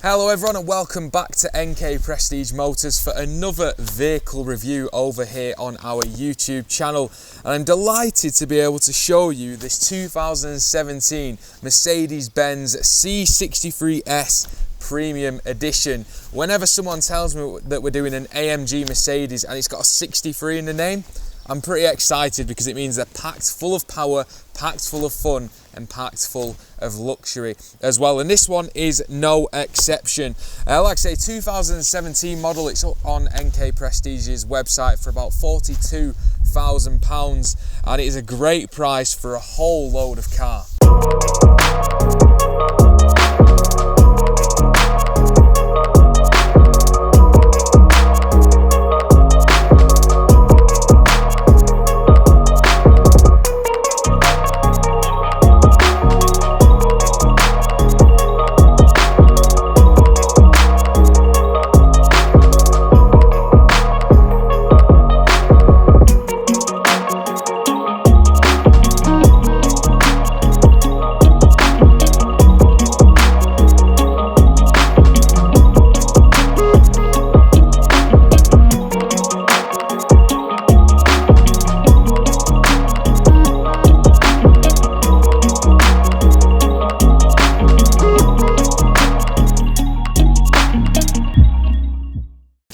Hello everyone and welcome back to Enkae Prestige Motors for another vehicle review over here on our YouTube channel. And I'm delighted to be able to show you this 2017 Mercedes-Benz C63s Premium Edition. Whenever someone tells me that we're doing an AMG Mercedes and it's got a 63 in the name, I'm pretty excited because it means they're packed full of power, packed full of fun and packed full of luxury as well, and this one is no exception. Like I say, 2017 model. It's up on Enkae Prestige's website for about £42,000 and it is a great price for a whole load of car.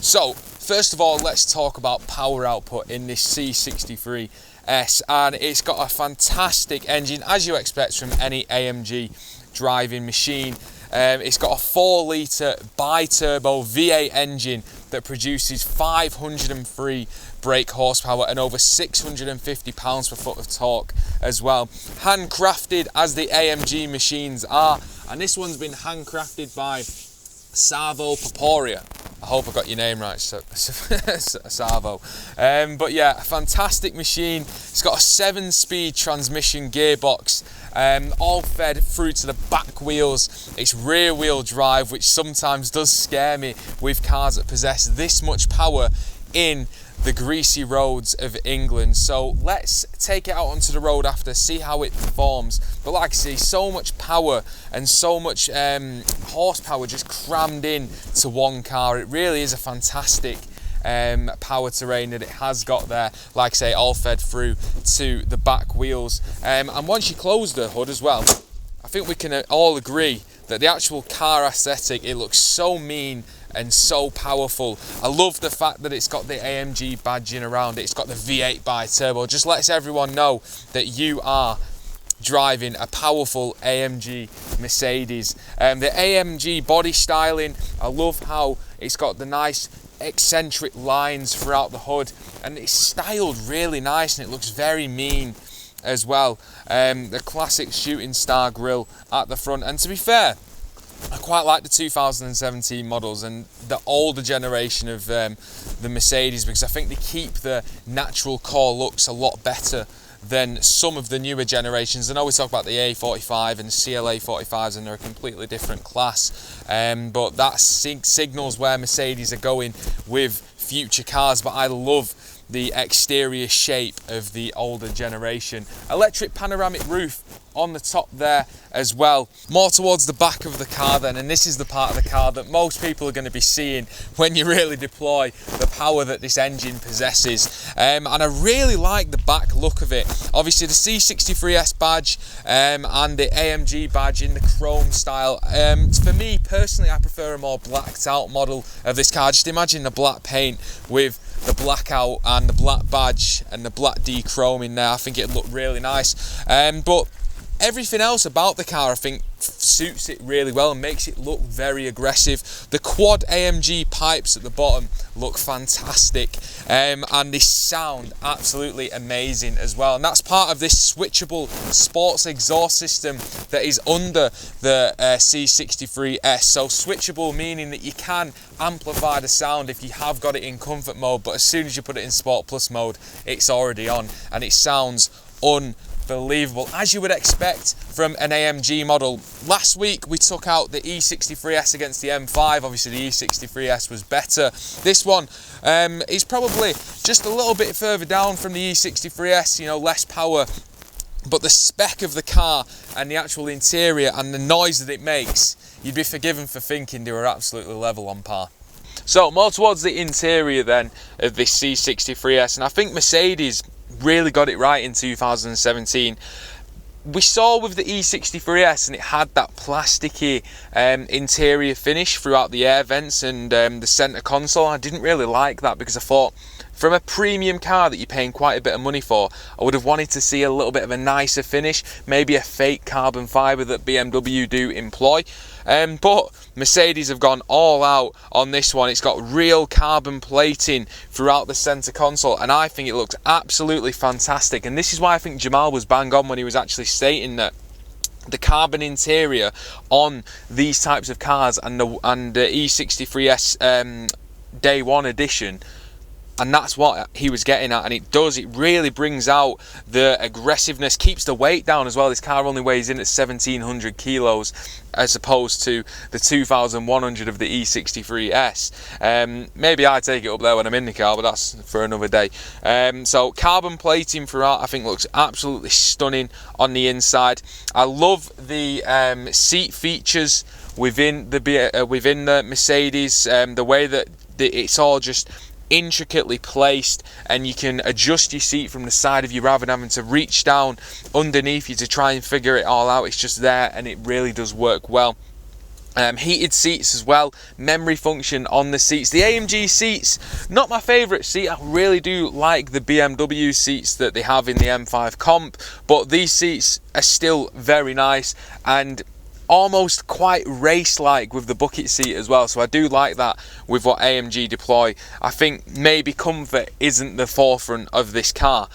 So, first of all, let's talk about power output in this C63s, and it's got a fantastic engine, as you expect from any AMG driving machine. It's got a 4-litre bi-turbo V8 engine that produces 503 brake horsepower and over 650 pounds per foot of torque as well. Handcrafted as the AMG machines are, and this one's been handcrafted by Savo Paporia. I hope I got your name right, Savo. But yeah, a fantastic machine. It's got a 7-speed transmission gearbox, all fed through to the back wheels. It's rear wheel drive, which sometimes does scare me with cars that possess this much power in the greasy roads of England. So let's take it out onto the road after, see how it performs. But like I say, so much power and so much horsepower just crammed in to one car. It really is a fantastic power terrain that it has got there. Like I say, all fed through to the back wheels. And once you close the hood as well, I think we can all agree that the actual car aesthetic, it looks so mean and so powerful. I love the fact that it's got the AMG badging around it. It's got the V8 bi-turbo. Just lets everyone know that you are driving a powerful AMG Mercedes. The AMG body styling, I love how it's got the nice eccentric lines throughout the hood, and it's styled really nice and it looks very mean as well. The classic shooting star grille at the front, and to be fair, I quite like the 2017 models and the older generation of the Mercedes, because I think they keep the natural core looks a lot better than some of the newer generations. I know we talk about the A45 and CLA 45s and they're a completely different class, but that signals where Mercedes are going with future cars. But I love the exterior shape of the older generation. Electric panoramic roof on the top there as well. More towards the back of the car then, and this is the part of the car that most people are going to be seeing when you really deploy the power that this engine possesses. And I really like the back look of it. Obviously the C63s badge and the AMG badge in the chrome style. For me personally, I prefer a more blacked out model of this car. Just imagine the black paint with the blackout and the black badge and the black D-chrome in there. I think it'd look really nice. But everything else about the car, I think, suits it really well and makes it look very aggressive. The quad AMG pipes at the bottom look fantastic, and they sound absolutely amazing as well. And that's part of this switchable sports exhaust system that is under the C63s. So switchable meaning that you can amplify the sound if you have got it in comfort mode, but as soon as you put it in Sport Plus mode, it's already on and it sounds unbelievable, as you would expect from an AMG model. Last week we took out the E63s against the M5. Obviously the E63s was better. This one is probably just a little bit further down from the E63s, you know, less power, but the spec of the car and the actual interior and the noise that it makes you'd be forgiven for thinking they were absolutely level on par. So more towards the interior then of this C63s, and I think Mercedes really got it right in 2017. We saw with the E63s, and it had that plasticky interior finish throughout the air vents and the centre console. I didn't really like that because I thought, from a premium car that you're paying quite a bit of money for, I would have wanted to see a little bit of a nicer finish, maybe a fake carbon fibre that BMW do employ. But Mercedes have gone all out on this one. It's got real carbon plating throughout the centre console, and I think it looks absolutely fantastic. And this is why I think Jamal was bang on when he was actually stating that the carbon interior on these types of cars and the E63s Day 1 edition, and that's what he was getting at, and it really brings out the aggressiveness, keeps the weight down as well. This car only weighs in at 1700 kilos as opposed to the 2100 of the E63s. Maybe I take it up there when I'm in the car, but that's for another day. So carbon plating throughout I think looks absolutely stunning on the inside. I love the seat features within the Mercedes, the way that it's all just intricately placed, and you can adjust your seat from the side of you rather than having to reach down underneath you to try and figure it all out. It's just there, and it really does work well. Heated seats as well, memory function on the seats. The AMG seats, not my favourite seat. I really do like the BMW seats that they have in the M5 Comp, but these seats are still very nice and almost quite race-like with the bucket seat as well, so I do like that with what AMG deploy. I think maybe comfort isn't the forefront of this car.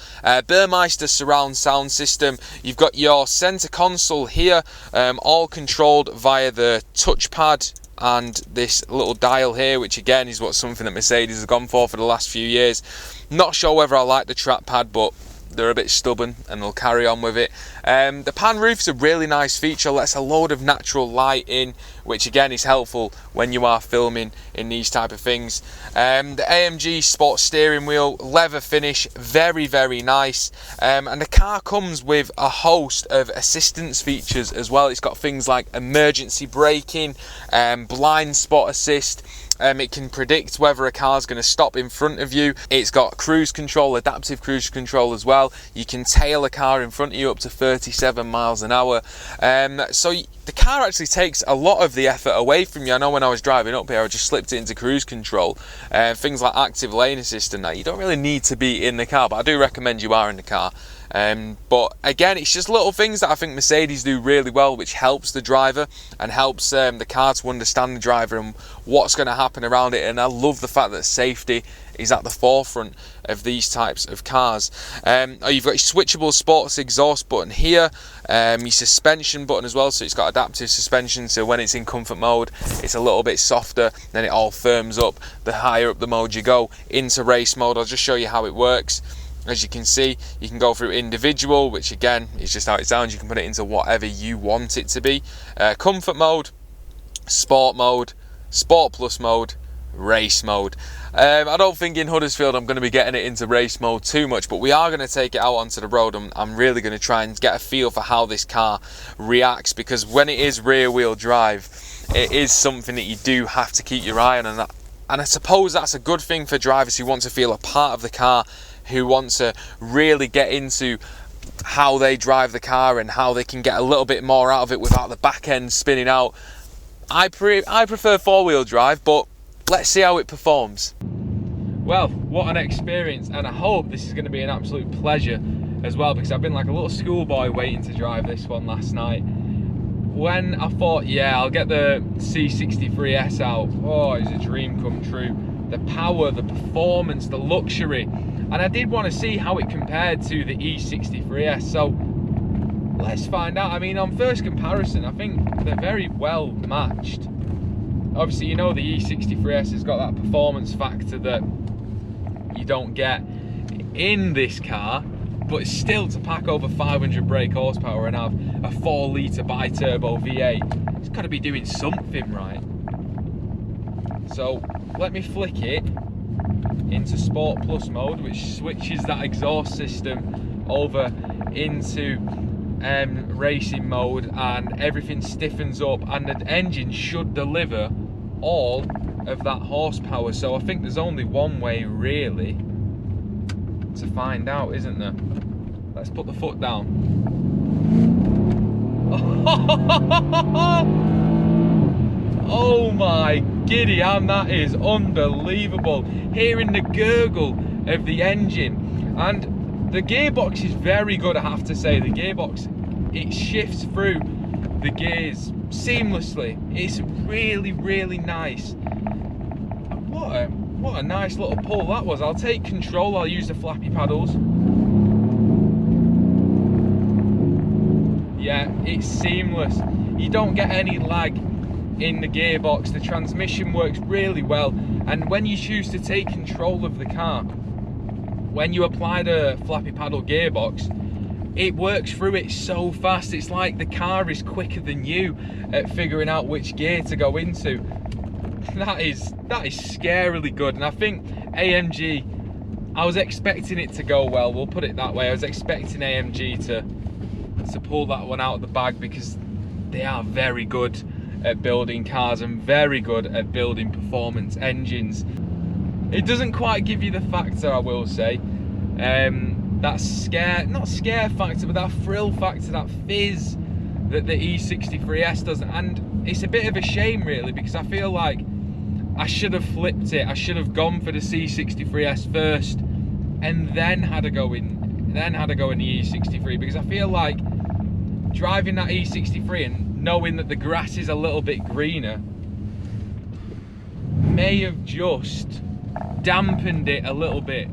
Burmeister surround sound system. You've got your centre console here, all controlled via the touchpad and this little dial here, which again is something that Mercedes has gone for the last few years. Not sure whether I like the trackpad, but they're a bit stubborn and they'll carry on with it. The pan roof's a really nice feature, lets a load of natural light in, which again is helpful when you are filming in these type of things. The AMG sports steering wheel, leather finish, very, very nice. And the car comes with a host of assistance features as well. It's got things like emergency braking, blind spot assist. It can predict whether a car's going to stop in front of you. It's got cruise control, adaptive cruise control as well. You can tail a car in front of you up to 37 miles an hour. So the car actually takes a lot of the effort away from you. I know when I was driving up here, I just slipped it into cruise control. Things like active lane assist and that, you don't really need to be in the car, but I do recommend you are in the car. But again, it's just little things that I think Mercedes do really well, which helps the driver and helps the car to understand the driver and what's going to happen around it. And I love the fact that safety is at the forefront of these types of cars. You've got your switchable sports exhaust button here, your suspension button as well, so it's got adaptive suspension, so when it's in comfort mode it's a little bit softer, then it all firms up the higher up the mode you go into race mode. I'll just show you how it works. As you can see, you can go through individual, which again is just how it sounds. You can put it into whatever you want it to be. Comfort mode, sport plus mode, race mode. I don't think in Huddersfield I'm going to be getting it into race mode too much, but we are going to take it out onto the road, and I'm really going to try and get a feel for how this car reacts, because when it is rear wheel drive, it is something that you do have to keep your eye on, and I suppose that's a good thing for drivers who want to feel a part of the car, who want to really get into how they drive the car and how they can get a little bit more out of it without the back end spinning out. I prefer four-wheel drive, but let's see how it performs. Well, what an experience, and I hope this is going to be an absolute pleasure as well, because I've been like a little schoolboy waiting to drive this one last night. When I thought, yeah, I'll get the C63s out, oh, it was a dream come true. The power, the performance, the luxury. And I did want to see how it compared to the E63s, so let's find out. I mean, on first comparison, I think they're very well matched. Obviously, you know the E63s has got that performance factor that you don't get in this car, but still, to pack over 500 brake horsepower and have a 4-litre bi-turbo V8, it's got to be doing something right. So let me flick it into Sport Plus mode, which switches that exhaust system over into racing mode, and everything stiffens up, and the engine should deliver all of that horsepower. So I think there's only one way really to find out, isn't there? Let's put the foot down. Oh my giddy, and that is unbelievable. Hearing the gurgle of the engine, and the gearbox is very good, I have to say. The gearbox, it shifts through the gears seamlessly. It's really nice. What a nice little pull that was. I'll take control, I'll use the flappy paddles. Yeah, it's seamless. You don't get any lag in the gearbox. The transmission works really well, and when you choose to take control of the car, when you apply the flappy paddle gearbox, it works through it so fast. It's like the car is quicker than you at figuring out which gear to go into. That is scarily good. And I think AMG, I was expecting it to go well, we'll put it that way. I was expecting AMG to pull that one out of the bag, because they are very good at building cars and very good at building performance engines. It doesn't quite give you the factor, I will say, that not scare factor, but that thrill factor, that fizz that the E63s does. And it's a bit of a shame really, because I feel like I should have flipped it. I should have gone for the C63s first and then had a go in the E63, because I feel like driving that E63 and knowing that the grass is a little bit greener may have just dampened it a little bit.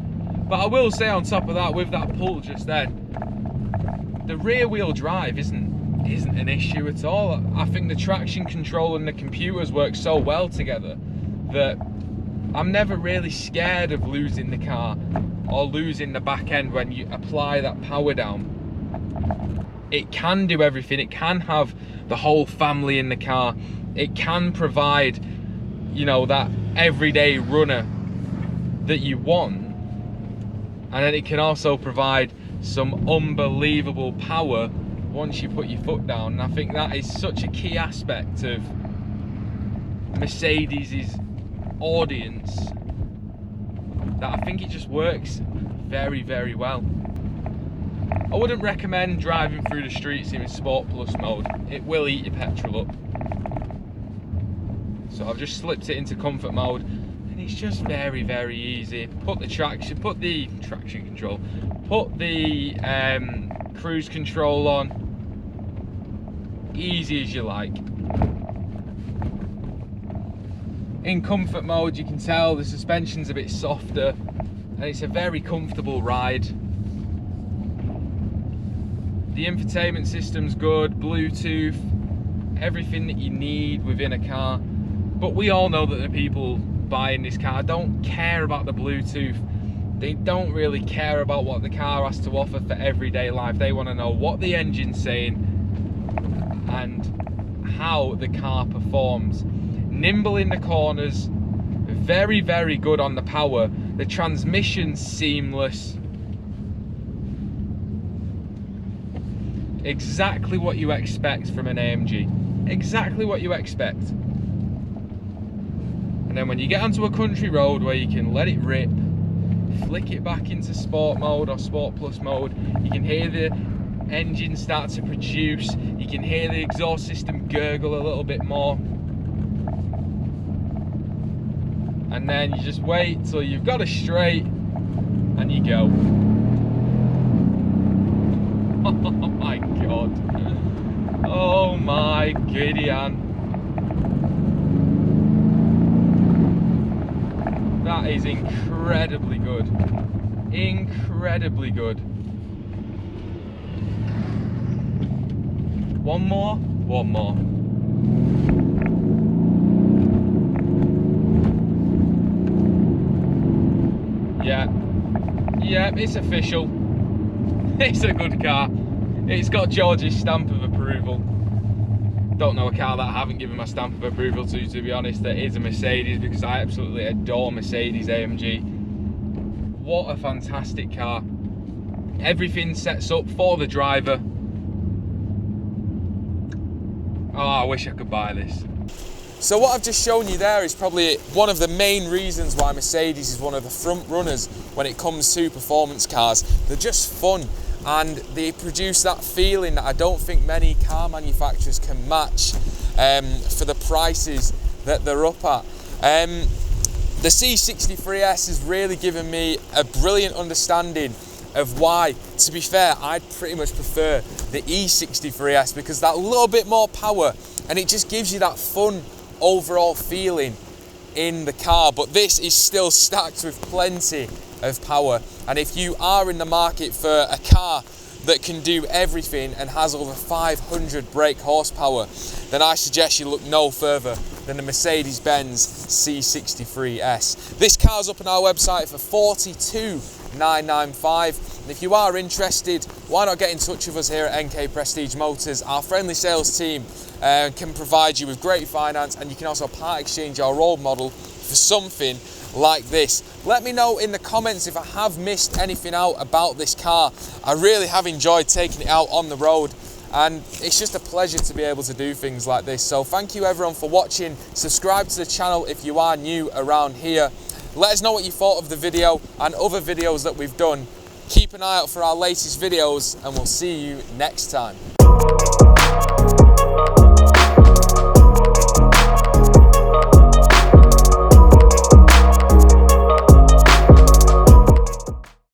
But I will say on top of that, with that pull just then, the rear wheel drive isn't an issue at all. I think the traction control and the computers work so well together that I'm never really scared of losing the car or losing the back end when you apply that power down. It can do everything. It can have the whole family in the car. It can provide, you know, that everyday runner that you want. And then it can also provide some unbelievable power once you put your foot down. And I think that is such a key aspect of Mercedes' audience, that I think it just works very well. I wouldn't recommend driving through the streets in Sport Plus mode. It will eat your petrol up. So I've just slipped it into comfort mode, and it's just very easy. Put the traction control, put the cruise control on, easy as you like. In comfort mode, you can tell the suspension's a bit softer, and it's a very comfortable ride. The infotainment system's good, Bluetooth, everything that you need within a car. But we all know that the people buying this car don't care about the Bluetooth. They don't really care about what the car has to offer for everyday life. They want to know what the engine's saying and how the car performs. Nimble in the corners, very good on the power. The transmission's seamless. Exactly what you expect from an AMG. Exactly what you expect. And then when you get onto a country road where you can let it rip, flick it back into sport mode or sport plus mode, you can hear the engine start to produce, you can hear the exhaust system gurgle a little bit more. And then you just wait till you've got it straight and you go. Oh my god. Oh my Gideon. That is incredibly good. Incredibly good. One more? One more. Yeah, it's official. It's a good car. It's got George's stamp of approval. Don't know a car that I haven't given my stamp of approval to be honest. That is a Mercedes, because I absolutely adore Mercedes AMG. What a fantastic car. Everything sets up for the driver. Oh, I wish I could buy this. So what I've just shown you there is probably one of the main reasons why Mercedes is one of the front runners when it comes to performance cars. They're just fun and they produce that feeling that I don't think many car manufacturers can match for the prices that they're up at. The C63s has really given me a brilliant understanding of why, to be fair, I'd pretty much prefer the E63s because that little bit more power and it just gives you that fun overall feeling in the car. But this is still stacked with plenty of power, and if you are in the market for a car that can do everything and has over 500 brake horsepower, then I suggest you look no further than the Mercedes-Benz C63s. This car's up on our website for $42,995. And if you are interested, why not get in touch with us here at Enkae Prestige Motors? Our friendly sales team can provide you with great finance, and you can also part exchange your old model for something like this. Let me know in the comments if I have missed anything out about this car. I really have enjoyed taking it out on the road, and it's just a pleasure to be able to do things like this. So thank you everyone for watching. Subscribe to the channel if you are new around here. Let us know what you thought of the video and other videos that we've done. Keep an eye out for our latest videos, and we'll see you next time.